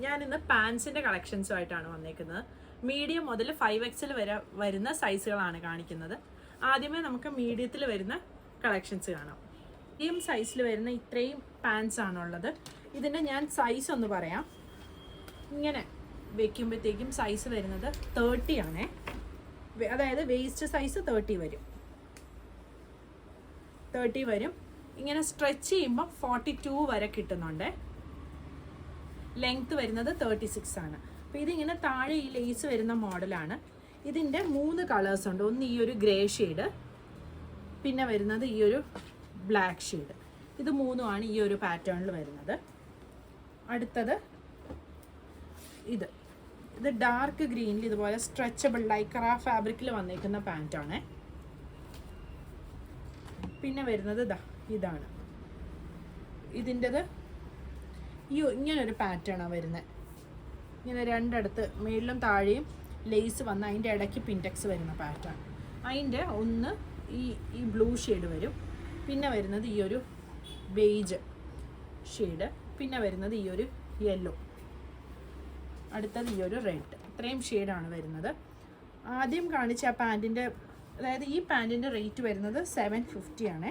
ഞാനിന്ന് പാൻസിൻ്റെ കളക്ഷൻസുമായിട്ടാണ് വന്നേക്കുന്നത്. മീഡിയം മുതൽ 5XL വരെ വരുന്ന സൈസുകളാണ് കാണിക്കുന്നത്. ആദ്യമേ നമുക്ക് മീഡിയത്തിൽ വരുന്ന കളക്ഷൻസ് കാണാം. മീഡിയം സൈസിൽ വരുന്ന ഇത്രയും പാൻസ് ആണുള്ളത്. ഇതിൻ്റെ ഞാൻ സൈസ് ഒന്ന് പറയാം. ഇങ്ങനെ വയ്ക്കുമ്പോഴത്തേക്കും സൈസ് വരുന്നത് 30 ആണേ. അതായത് വേസ്റ്റ് സൈസ് 30 വരും. ഇങ്ങനെ സ്ട്രെച്ച് ചെയ്യുമ്പോൾ 42 വരെ കിട്ടുന്നുണ്ട്. ലെങ്ത് വരുന്നത് 36 ആണ്. അപ്പോൾ ഇതിങ്ങനെ താഴെ ഈ ലേസ് വരുന്ന മോഡലാണ്. ഇതിൻ്റെ 3 കളേഴ്സ് ഉണ്ട്. ഒന്ന് ഈ ഒരു ഗ്രേ ഷെയ്ഡ്, പിന്നെ വരുന്നത് ഈ ഒരു ബ്ലാക്ക് ഷെയ്ഡ്. ഇത് മൂന്നുമാണ് ഈ ഒരു പാറ്റേണിൽ വരുന്നത്. അടുത്തത് ഇത് ഡാർക്ക് ഗ്രീനിൽ ഇതുപോലെ സ്ട്രെച്ചബിൾ ലൈക്ര ഫാബ്രിക്കിൽ വന്നേക്കുന്ന പാൻറ്റാണ്. പിന്നെ വരുന്നത് ഇതാണ്. ഇതിൻ്റെത് ഇങ്ങനൊരു പാറ്റേണാണ് വരുന്നത്. ഇങ്ങനെ രണ്ടിടത്ത് മേളിലും താഴെയും ലേസ് വന്ന് അതിൻ്റെ ഇടയ്ക്ക് പിൻടെക്സ് വരുന്ന പാറ്റേൺ. അതിൻ്റെ ഒന്ന് ഈ ബ്ലൂ ഷെയ്ഡ് വരും. പിന്നെ വരുന്നത് ഈ ഒരു ബേജ് ഷെയ്ഡ്. പിന്നെ വരുന്നത് ഈ ഒരു യെല്ലോ. അടുത്തത് ഈ ഒരു റെഡ്. ഇത്രയും ഷെയ്ഡാണ് വരുന്നത്. ആദ്യം കാണിച്ച ആ പാൻറ്റിൻ്റെ, അതായത് ഈ പാൻറ്റിൻ്റെ റേറ്റ് വരുന്നത് 750 ആണ്.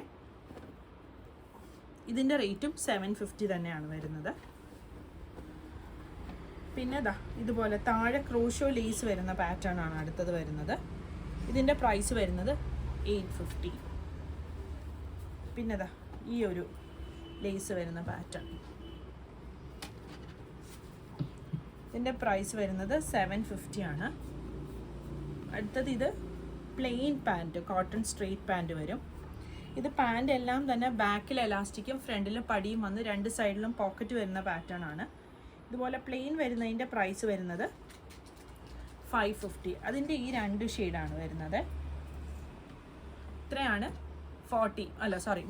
ഇതിൻ്റെ റേറ്റും 750 തന്നെയാണ് വരുന്നത്. പിന്നെ ഇതുപോലെ താഴെ ക്രോഷോ ലേസ് വരുന്ന പാറ്റേൺ ആണ് അടുത്തത് വരുന്നത്. ഇതിൻ്റെ പ്രൈസ് വരുന്നത് 850. പിന്നെ ഈ ഒരു ലേസ് വരുന്ന പാറ്റേൺ, ഇതിൻ്റെ പ്രൈസ് വരുന്നത് 750 ആണ്. അടുത്തത് ഇത് plain pant, cotton straight pant വരും. ഇത് പാൻറ്റ് എല്ലാം തന്നെ ബാക്കിൽ എലാസ്റ്റിക്കും ഫ്രണ്ടിലും പടിയും വന്ന് രണ്ട് സൈഡിലും പോക്കറ്റ് വരുന്ന പാറ്റേൺ ആണ്. ഇതുപോലെ പ്ലെയിൻ വരുന്നതിൻ്റെ പ്രൈസ് വരുന്നത് 550. അതിൻ്റെ ഈ 2 ഷെയ്ഡാണ് വരുന്നത്. ഇത്രയാണ്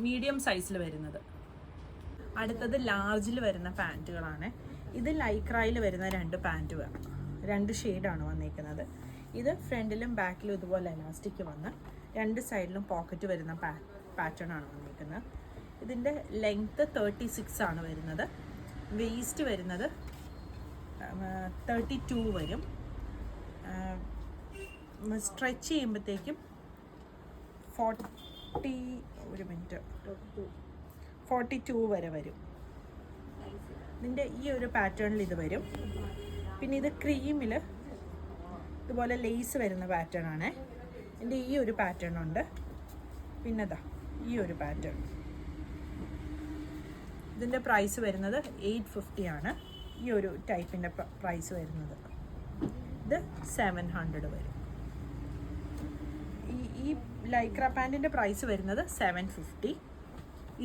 മീഡിയം സൈസിൽ വരുന്നത്. അടുത്തത് ലാർജിൽ വരുന്ന പാൻറ്റുകളാണ്. ഇത് ലൈക്രയിൽ വരുന്ന 2 പാൻറ്റുകളാണ്. 2 ഷെയ്ഡാണ് വന്നിരിക്കുന്നത്. ഇത് ഫ്രണ്ടിലും ബാക്കിലും ഇതുപോലെ എലാസ്റ്റിക് വന്ന് രണ്ട് സൈഡിലും പോക്കറ്റ് വരുന്ന പാറ്റേൺ ആണ് വന്നിരിക്കുന്നത്. ഇതിൻ്റെ ലെങ്ത്ത് 36 ആണ് വരുന്നത്. വേസ്റ്റ് വരുന്നത് 32 വരും. സ്ട്രെച്ച് ചെയ്യുമ്പോഴത്തേക്കും 42 വരെ വരും. ഇതിൻ്റെ ഈ ഒരു പാറ്റേണിൽ ഇത് വരും. പിന്നെ ഇത് ക്രീമിൽ ഇതുപോലെ ലേസ് വരുന്ന പാറ്റേൺ ആണ്. ഇതിൻ്റെ ഈ ഒരു പാറ്റേൺ ഉണ്ട്. പിന്നെ ഈ ഒരു പാറ്റേൺ. ഇതിൻ്റെ പ്രൈസ് വരുന്നത് 850 ആണ്. ഈ ഒരു ടൈപ്പിൻ്റെ പ്രൈസ് വരുന്നത്. ഇത് 700 വരും. ഈ ലൈക്ര പാൻറ്റിൻ്റെ പ്രൈസ് വരുന്നത് 750.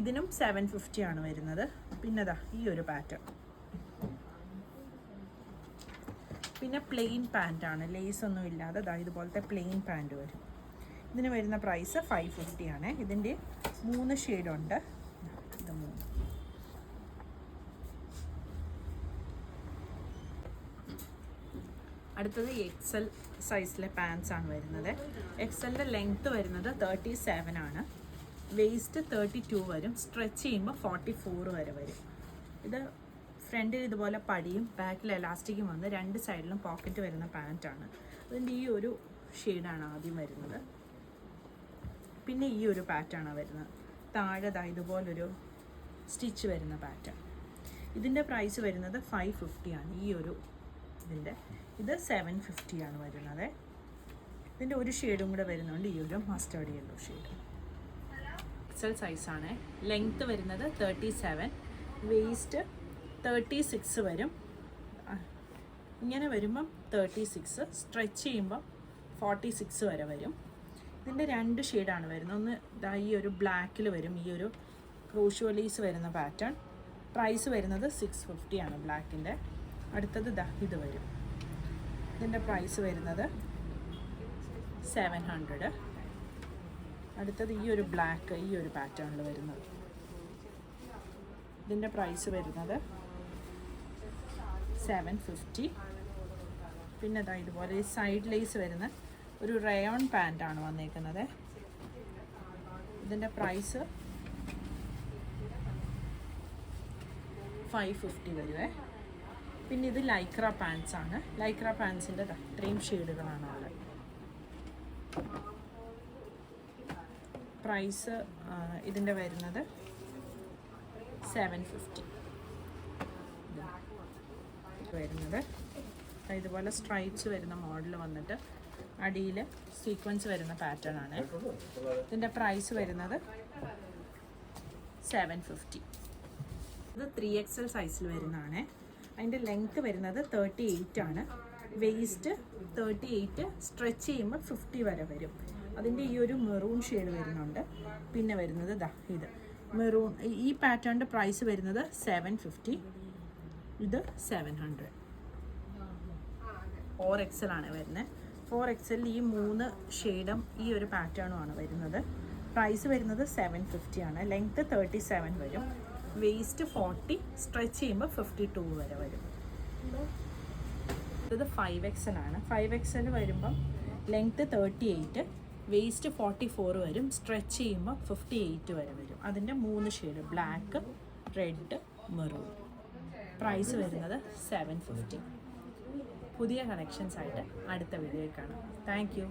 ഇതിനും 750 ആണ് വരുന്നത്. പിന്നെ ഈ ഒരു പാറ്റേൺ. പിന്നെ പ്ലെയിൻ പാൻറ്റാണ്, ലേസ് ഒന്നും ഇല്ലാതെ ഇതുപോലത്തെ പ്ലെയിൻ പാൻറ്റ് വരും. ഇതിന് വരുന്ന പ്രൈസ് 550 ആണ്. ഇതിൻ്റെ 3 ഷെയ്ഡുണ്ട്. ഇത് 3. അടുത്തത് XL സൈസിലെ പാൻസ് ആണ് വരുന്നത്. XLൻ്റെ ലെങ്ത്ത് വരുന്നത് 37 ആണ്. വേസ്റ്റ് 32 വരും. സ്ട്രെച്ച് ചെയ്യുമ്പോൾ 44 വരെ വരും. ഇത് ഫ്രണ്ടിൽ ഇതുപോലെ പടിയും ബാക്കിൽ എലാസ്റ്റിക്കും വന്ന് രണ്ട് സൈഡിലും പോക്കറ്റ് വരുന്ന പാൻറ്റാണ്. അതിൻ്റെ ഈ ഒരു ഷെയ്ഡാണ് ആദ്യം വരുന്നത്. പിന്നെ ഈ ഒരു പാറ്റേണാണ് വരുന്നത്. താഴെ ഇതുപോലൊരു സ്റ്റിച്ച് വരുന്ന പാറ്റേൺ. ഇതിൻ്റെ പ്രൈസ് വരുന്നത് 550 ആണ്. ഈ ഒരു ഇത് 750 ആണ് വരുന്നത്. ഇതിൻ്റെ ഒരു ഷെയ്ഡും കൂടെ വരുന്നുണ്ട്, ഈ ഒരു മസ്റ്റേർഡ് യെല്ലോ ഷെയ്ഡ്. XL സൈസാണ്. ലെങ്ത്ത് വരുന്നത് 37, വേസ്റ്റ് 36 വരും. ഇങ്ങനെ വരുമ്പം 36, സ്ട്രെച്ച് ചെയ്യുമ്പം 46 വരെ വരും. ഇതിൻ്റെ 2 ഷെയ്ഡാണ് വരുന്നത്. ഒന്ന് ഈ ഒരു ബ്ലാക്കിൽ വരും, ഈ ഒരു ക്രോഷോ ലേസ് വരുന്ന പാറ്റേൺ. പ്രൈസ് വരുന്നത് 650 ആണ് ബ്ലാക്കിൻ്റെ. അടുത്തത് ഇത് വരും. ഇതിൻ്റെ പ്രൈസ് വരുന്നത് 700. അടുത്തത് ഈ ഒരു ബ്ലാക്ക്, ഈ ഒരു പാറ്റേണിൽ വരുന്നത്. ഇതിൻ്റെ പ്രൈസ് വരുന്നത് 750. പിന്നെ ഇതുപോലെ സൈഡ് ലേസ് വരുന്ന ഒരു റയോൺ പാൻറ്റാണ് വന്നേക്കുന്നത്. ഇതിൻ്റെ പ്രൈസ് 550 വരുവേ. പിന്നെ ഇത് ലൈക്ര പാൻസ് ആണ്. ലൈക്ര പാൻസിൻ്റെ ഇത്രയും ഷെയ്ഡുകളാണ് ഉള്ളത്. പ്രൈസ് ഇതിൻ്റെ വരുന്നത് 750 വരുന്നത്. ഇതുപോലെ സ്ട്രൈപ്സ് വരുന്ന മോഡൽ വന്നിട്ട് അടിയിൽ സീക്വൻസ് വരുന്ന പാറ്റേൺ ആണ്. ഇതിൻ്റെ പ്രൈസ് വരുന്നത് 750. ഇത് 3XL സൈസിൽ വരുന്നതാണ്. അതിൻ്റെ ലെങ്ത്ത് വരുന്നത് 38 ആണ്. വെയ്സ്റ്റ് 38, സ്ട്രെച്ച് ചെയ്യുമ്പോൾ 50 വരെ വരും. അതിൻ്റെ ഈ ഒരു മെറൂൺ ഷെയ്ഡ് വരുന്നുണ്ട്. പിന്നെ വരുന്നത് ഇത് മെറൂൺ. ഈ പാറ്റേണിൻ്റെ പ്രൈസ് വരുന്നത് 750, ഇത് 700. 4XL ആണ് വരുന്നത്. 4XL ഈ 3 ഷെയ്ഡും ഈ ഒരു പാറ്റേണും ആണ് വരുന്നത്. പ്രൈസ് വരുന്നത് 750 ആണ്. ലെങ്ത്ത് 37 വരും. വെയ്സ്റ്റ് 40, സ്ട്രെച്ച് ചെയ്യുമ്പോൾ 52 വരെ വരും. ഇത് 5XL ആണ്. 5XL വരുമ്പം ലെങ്ത്ത് 38, വെയ്സ്റ്റ് 44 വരും. സ്ട്രെച്ച് ചെയ്യുമ്പോൾ 58 വരെ വരും. അതിൻ്റെ 3 shade black, red, maroon. Price വരുന്നത് 750. പുതിയ കളക്ഷൻസ് ആയിട്ട് അടുത്ത വീഡിയോയിൽ കാണാം. Thank U.